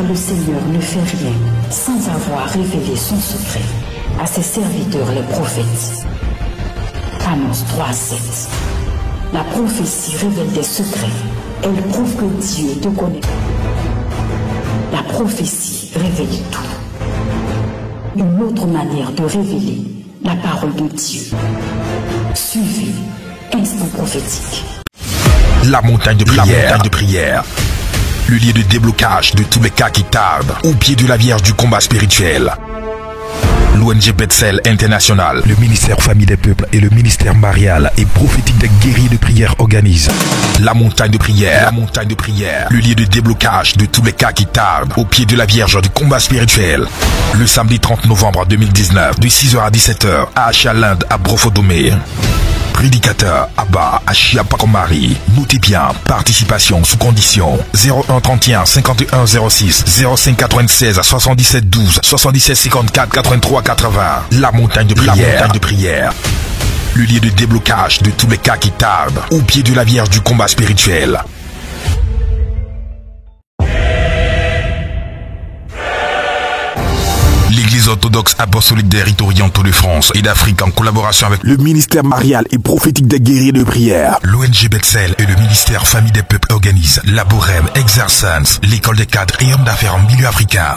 le Seigneur ne fait rien sans avoir révélé son secret à ses serviteurs les prophètes. Amos 3:7. La prophétie révèle des secrets. Elle prouve que Dieu te connaît. La prophétie révèle tout. Une autre manière de révéler la parole de Dieu. Suivez Instant prophétique. La montagne de prière. Le lieu de déblocage de tous les cas qui tardent au pied de la Vierge du combat spirituel. L'ONG Bethel International, le ministère Famille des Peuples et le ministère marial et prophétique des guerriers de prière organisent la montagne de prière. Le lieu de déblocage de tous les cas qui tardent au pied de la Vierge du combat spirituel. Le samedi 30 novembre 2019, de 6h à 17h, à Achalinde à Brofodomé. Prédicateur Abba Achiapakomari. Notez bien, participation sous condition 01 31 51 06 05 96 77 12 77 54 83 80. La montagne de prière. Le lieu de déblocage de tous les cas qui tardent au pied de la Vierge du combat spirituel. L'Église orthodoxe apostolique des rites orientaux de France et d'Afrique, en collaboration avec le ministère marial et prophétique des guerriers de prière, l'ONG Bethel et le ministère Famille des Peuples organisent la Bourème Exercence, l'école des cadres et hommes d'affaires en milieu africain.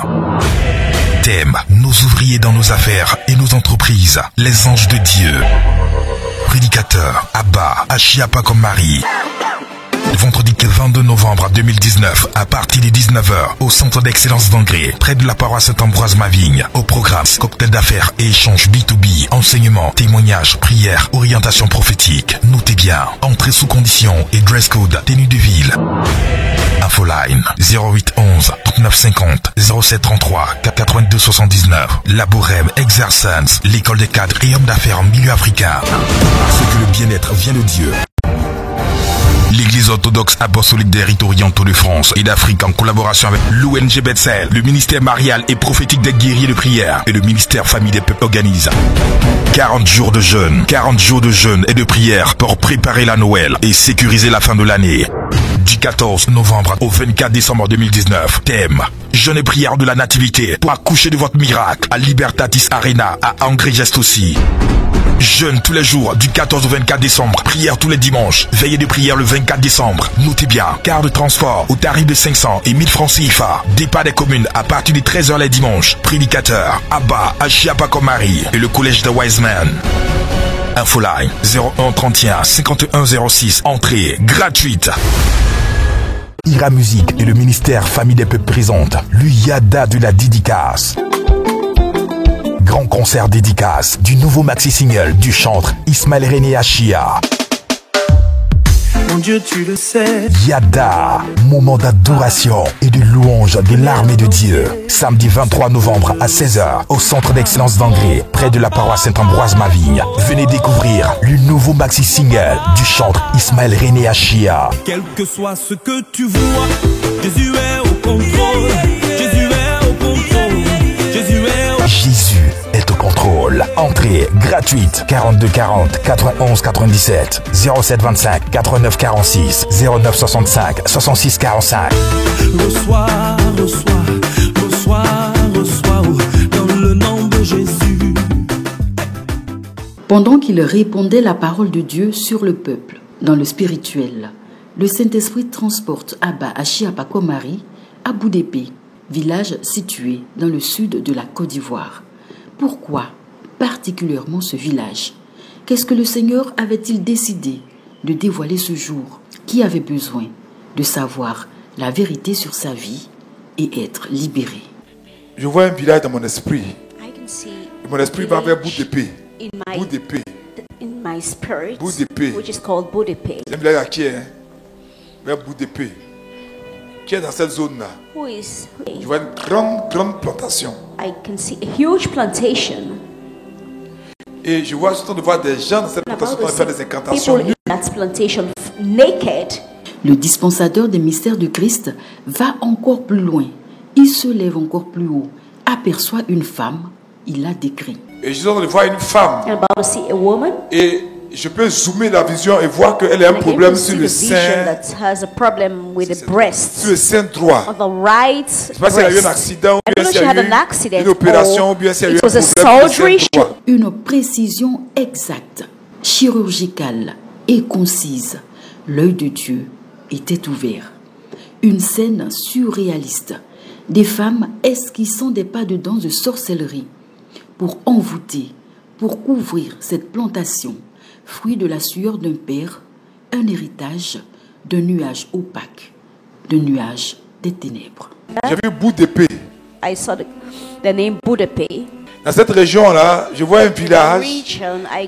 Thème: nos ouvriers dans nos affaires et nos entreprises, les anges de Dieu. Prédicateur Abba Achiapakomari. Vendredi 22 novembre 2019, à partir de 19h, au centre d'excellence d'Angré, près de la paroisse Saint-Ambroise-Mavigne. Au programme, cocktail d'affaires et échanges B2B, enseignement, témoignages, prières, orientation prophétique. Notez bien, entrée sous condition et dress code, tenue de ville. Infoline 08 11 39 50 07 33 82 79. La Bourème Exercence, l'école des cadres et hommes d'affaires en milieu africain. Parce que le bien-être vient de Dieu. L'Église orthodoxe apostolique des rites orientaux de France et d'Afrique, en collaboration avec l'ONG Bethel, le ministère marial et prophétique des guerriers de prière et le ministère Famille des Peuples organise 40 jours de jeûne et de prière pour préparer la Noël et sécuriser la fin de l'année. Du 14 novembre au 24 décembre 2019. Thème: jeûne et prière de la nativité pour accoucher de votre miracle à Libertatis Arena à Angers-Gest aussi. Jeûne tous les jours du 14 au 24 décembre. Prière tous les dimanches. Veillée de prière le 24 décembre. Notez bien, quart de transport au tarif de 500 et 1000 francs CFA. Départ des communes à partir de 13h les dimanches. Prédicateur Abba Achiapakomari et le collège de Wiseman. Infoline 01 31 51 06. Entrée gratuite. Ira Musique et le ministère Famille des Peuples présentent l'Uyada de la dédicace. Grand concert dédicace du nouveau maxi-single du chantre Ismaël René Achia. Mon Dieu, tu le sais. Yada, moment d'adoration et de louange de l'armée de Dieu. Samedi 23 novembre à 16h au centre d'excellence d'Angré, près de la paroisse Saint-Ambroise-Mavigne. Venez découvrir le nouveau maxi-single du chantre Ismaël René Achia. Quel que soit ce que tu vois, Jésus est au contrôle. Jésus est au contrôle. Jésus est au contrôle. Entrée gratuite 42 40 91 97 07 25 89 46 09 65 66 45. Reçois dans le nom de Jésus. Pendant qu'il répandait la parole de Dieu sur le peuple, dans le spirituel, le Saint-Esprit transporte Abba Achiapakomari à Boudépé, village situé dans le sud de la Côte d'Ivoire. Pourquoi particulièrement ce village? Qu'est-ce que le Seigneur avait-il décidé de dévoiler ce jour? Qui avait besoin de savoir la vérité sur sa vie et être libéré? Je vois un village dans mon esprit. Mon esprit va vers Boudépé. Boudépé. In my spirit, Boudépé. which is called Boudépé. C'est un village à qui est, vers Boudépé. Qui est dans cette zone-là. Who is? Je vois une grande plantation. I can see a huge plantation. Et je vois surtout de voir des gens dans cette plantation qui vont faire des incantations. People in that plantation naked. Le dispensateur des mystères du Christ va encore plus loin. Il se lève encore plus haut, aperçoit une femme, il la décrit. Et je suis en train de voir une femme. I'm about to see a woman. Et je peux zoomer la vision et voir qu'elle a un problème sur le sein. Sur le sein droit. On the right Je sais pas s'il y a eu un accident ou bien s'il y a eu une or opération ou bien s'il y a eu it un was a problème sur le surgery. sein droit. Une précision exacte, chirurgicale et concise. L'œil de Dieu était ouvert. Une scène surréaliste. Des femmes esquissant des pas de danse de sorcellerie pour envoûter, pour couvrir cette plantation, fruit de la sueur d'un père, un héritage d'un nuage opaque, d'un nuage des ténèbres. J'ai vu bout d'épée. I saw the name Budape. Dans cette région-là, je vois un village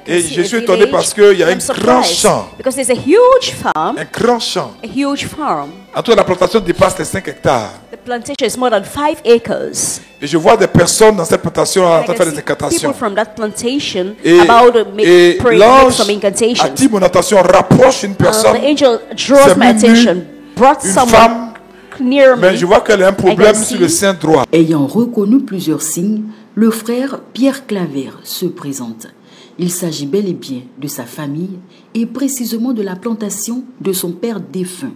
et je suis étonné parce qu'il y a un grand champ. Because there's a huge farm. Un grand champ. A huge farm. En tout cas, la plantation dépasse les 5 hectares. The plantation is more than 5 acres. Et je vois des personnes dans cette plantation en train de faire des incantations. People from that plantation Et make some l'ange incantations. attire mon attention, rapproche une personne. The angel draws my attention, brought Une someone femme, near me. mais je vois qu'elle a un problème see. sur le sein droit. Ayant reconnu plusieurs signes, le frère Pierre Claver se présente. Il s'agit bel et bien de sa famille et précisément de la plantation de son père défunt.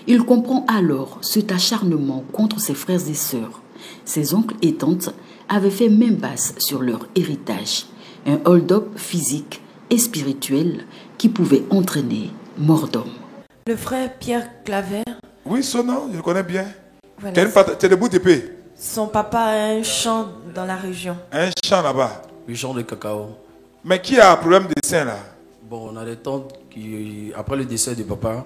Il comprend alors cet acharnement contre ses frères et sœurs. Ses oncles et tantes avaient fait main basse sur leur héritage, un hold-up physique et spirituel qui pouvait entraîner mort d'homme. Le frère Pierre Claver. Oui, son nom, je le connais bien. Voilà. Tu as des bouts d'épée. Son papa a un champ dans la région. Un champ là-bas. Le champ de cacao. Mais qui a un problème de sein là? Bon, on a des tantes qui, après le décès de papa,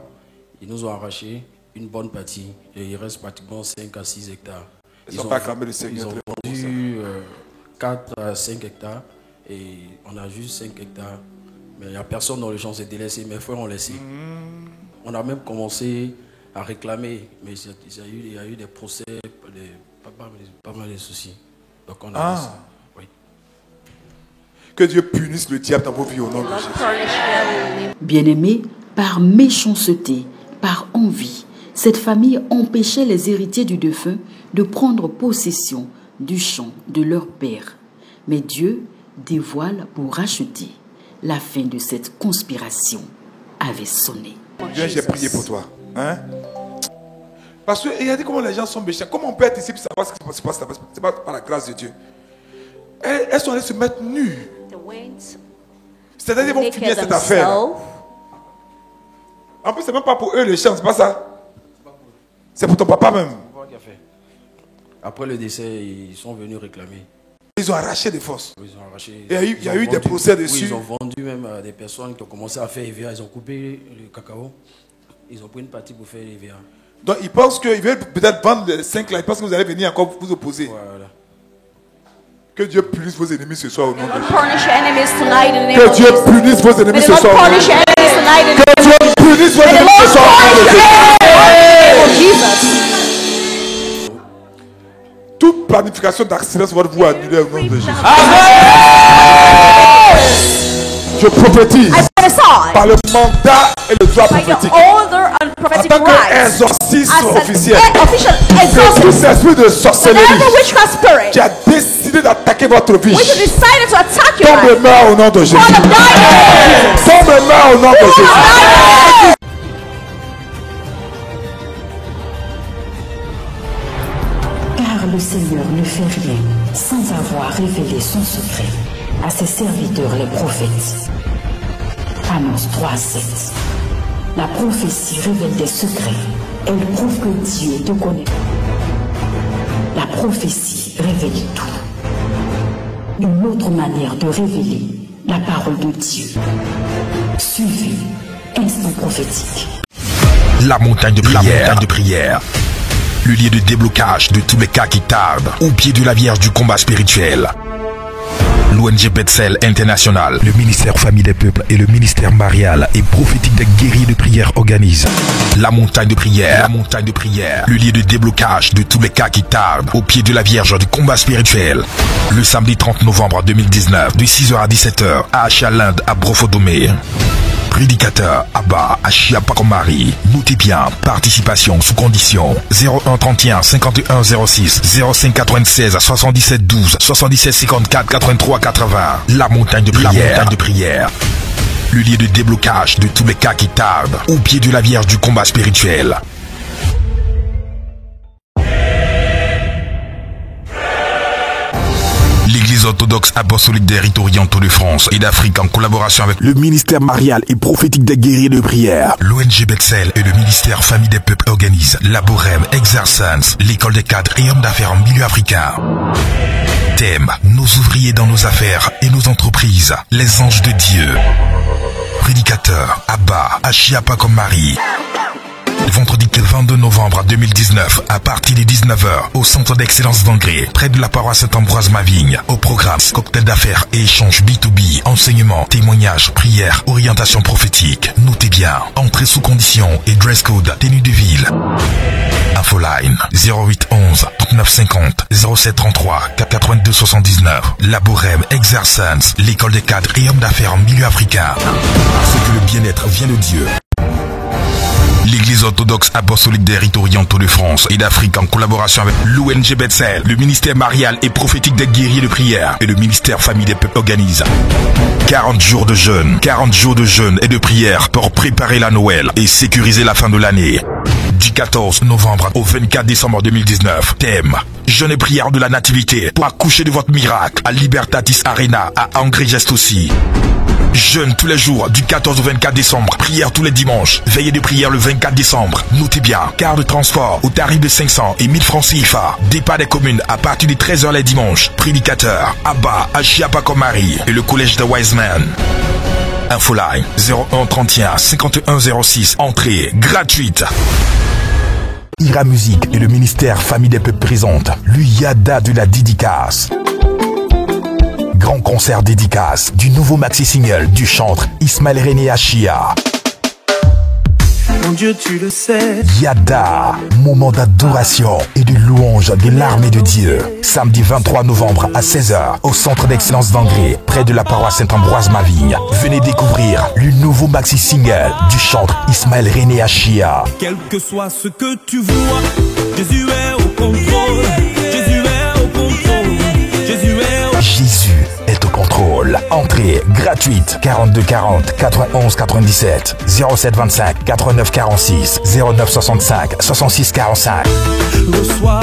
ils nous ont arraché une bonne partie. Et il reste pratiquement 5 à 6 hectares. Ils n'ont pas acclamé le Seigneur. Ils ont vendu 4 à 5 hectares. Et on a juste 5 hectares. Mais il n'y a personne dans le champ, c'est délaissé. Mes frères ont laissé. On a même commencé à réclamer. Mais il y a eu des procès, pas mal de soucis. Donc on a laissé. Oui. Que Dieu punisse le diable dans vos vies au nom de Jésus. Bien-aimés, par méchanceté, par envie, cette famille empêchait les héritiers du défunt de prendre possession du champ de leur père. Mais Dieu dévoile pour racheter. La fin de cette conspiration avait sonné. Viens, j'ai prié pour toi. Hein? Parce que regardez comment les gens sont méchants. Comment on peut être ici pour savoir ce qui se passe là-bas? C'est pas par la grâce de Dieu. Elles sont allées se mettre nues. C'est-à-dire qu'ils vont finir cette affaire. En plus, c'est même pas pour eux les champs, c'est pas ça. C'est pour ton papa même. Après le décès, ils sont venus réclamer. Ils ont arraché des forces. Ils ont arraché. Il y a eu des procès dessus. Oui, ils ont vendu même à des personnes qui ont commencé à faire EVA. Ils ont coupé le cacao. Ils ont pris une partie pour faire EVA. Donc ils pensent qu'ils veulent peut-être vendre les 5 là. Ils pensent que vous allez venir encore vous opposer. Voilà. Que Dieu punisse vos ennemis ce soir au nom de Jésus. Que Dieu punisse vos ennemis ce soir. Que Dieu punisse vos ennemis ce soir au nom de Jésus. Toute planification d'accident va vous annuler au nom de Jésus. Je prophétise par le mandat et le droit prophétique. En tant qu'exorcisme officiel, que tout esprit de sorcellerie qui a décidé d'attaquer votre vie tombe et meurt au nom de Jésus. Tombe et meurt au nom de Jésus. Car le Seigneur ne fait rien sans avoir révélé son secret à ses serviteurs les prophètes. Amos 3:7. La prophétie révèle des secrets. Elle prouve que Dieu te connaît. La prophétie révèle tout. Une autre manière de révéler la parole de Dieu. Suivez Instant prophétique. La montagne de prière. Le lieu de déblocage de tous les cas qui tardent au pied de la Vierge du combat spirituel. L'ONG Bethel International, le ministère Famille des Peuples et le ministère marial et prophétique des guerriers de prière organisent la montagne de prière. Le lieu de déblocage de tous les cas qui tardent au pied de la Vierge du combat spirituel. Le samedi 30 novembre 2019, de 6h à 17h, à Achalinde, à Brofodomé. Prédicateur Abba Achia Pakomari. Notez bien, participation sous condition 01 31 51 06 05 96 77 12 77 54 83 80. La montagne de prière. le lieu de déblocage de tous les cas qui tardent, au pied de la Vierge du combat spirituel. L'Église orthodoxe apostolique des rites orientaux de France et d'Afrique, en collaboration avec le ministère marial et prophétique des guerriers de prière, l'ONG Bethel et le ministère Famille des Peuples organisent la Bohème Exercence, l'école des cadres et hommes d'affaires en milieu africain. Thème: nos ouvriers dans nos affaires et nos entreprises, les anges de Dieu. Prédicateur: Abba Achiapa comme Marie. Vendredi 22 novembre 2019, à partir de 19h, au centre d'excellence d'Angré, près de la paroisse Saint-Ambroise-Mavigne. Au programme, cocktail d'affaires et échanges B2B, enseignement, témoignages, prières, orientation prophétique. Notez bien, entrée sous condition et dress code, tenue de ville. Infoline 0811 3950 0733 82 79. La Bohème Exercence, l'école des cadres et hommes d'affaires en milieu africain. Parce que le bien-être vient de Dieu. L'Église orthodoxe apostolique des rites orientaux de France et d'Afrique, en collaboration avec l'ONG Bethel, le ministère marial et prophétique des guerriers de prière et le ministère Famille des Peuples organise 40 jours de jeûne. 40 jours de jeûne et de prière pour préparer la Noël et sécuriser la fin de l'année. Du 14 novembre au 24 décembre 2019. Thème: jeûne et prière de la nativité pour accoucher de votre miracle à Libertatis Arena à Angers-Gest aussi. Jeûne tous les jours du 14 au 24 décembre. Prière tous les dimanches. Veillée de prière le 24 décembre. Notez bien, quart de transport au tarif de 500 et 1000 francs CFA. Départ des communes à partir de 13h les dimanches. Prédicateur: Abba Achiapa comme Marie et le collège de Wiseman. Infoline 01 31 51 06. Entrée gratuite. Ira Musique et le ministère Famille des Peuples présentent l'Uyada de la dédicace. Grand concert dédicace du nouveau maxi-single du chantre Ismaël René Achia. Mon Dieu, tu le sais. Yada, moment d'adoration et de louange de l'armée de Dieu. Samedi 23 novembre à 16h au centre d'excellence d'Angré, près de la paroisse Saint-Ambroise-Mavigne. Venez découvrir le nouveau maxi-single du chantre Ismaël René Achia. Quel que soit ce que tu vois, Jésus est au contrôle. Jésus est au contrôle. Jésus est au contrôle. Entrée gratuite 42 40 91 97 07 25 89 46 09 65 66 45. Reçois.